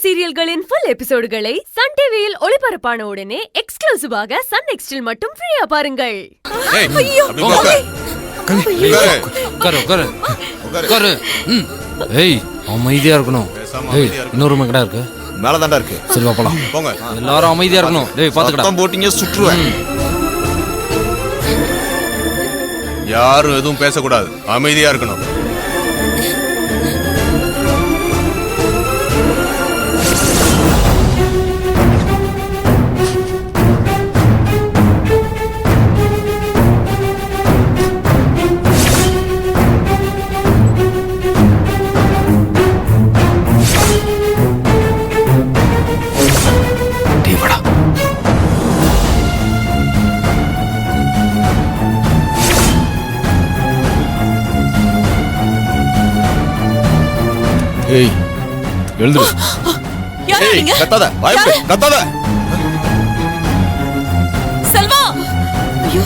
சீரியல்களின் full எபிசோடுகளை Sun டிவியில் ஒளிபரப்பான உடனே எக்ஸ்க்ளூசிவாக சன் நெக்ஸ்டில் மட்டும் ஃப்ரீயா பாருங்கள். அமைதியா இருக்கணும். இன்னொரு கடை இருக்கு, மேல தாண்டா இருக்கு. சரி வா போலாம். போங்க, எல்லாரும் அமைதியா இருக்கணும். டேய் பாத்துக்கடா, போட்டிங்க சுற்றுவேன். யாரும் எதுவும் பேசக்கூடாது, அமைதியா இருக்கணும். ஏய் எழுந்துரு. யாரா நீங்க? கத்தாத, வாய்ப்பு கத்தாத. செல்வா, ஐயோ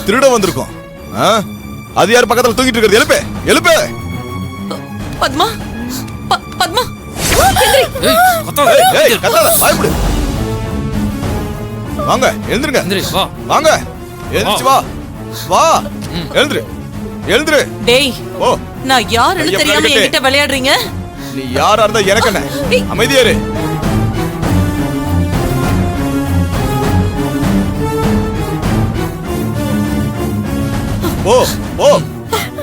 திருட வந்திருக்கோம். அது யார் பக்கத்துல தூங்கிட்டு இருக்கிறது? எழுப்பே எழுப்பே. பத்மா, பத்மா. ஏய் கத்தாத, ஏய் கத்தாத, வாய்ப்பு. வாங்க எழுந்துருங்க. எந்திரி வா. வாங்க எழுந்துச்சு வா. வா எழுந்துரு எழுந்துரு. டேய் ஓ, நான் யாருன்னு தெரியாம என்கிட்ட விளையாடுறீங்க? நீ யாரா இருந்தா எனக்கு என்ன? அமைதியா இரு. ஓ ஓ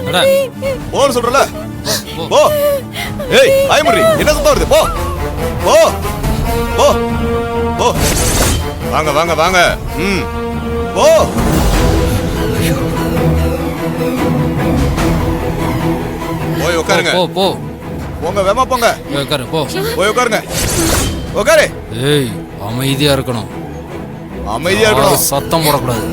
அட போன்னு சொல்றல. போ. ஏய் ஆயமுறி, என்ன சத்தம் வருது? போ போ போ போ. வாங்க வாங்க வாங்க. போ. போய் உட்காருங்க. போ போ. போங்க வேமா போங்க. உட்காரு போ. போய் உட்காருங்க. உட்காரு. ஏய் அமைதியா இருக்கணும். அமைதியா இருக்கணும். சத்தம் போடக்கூடாது.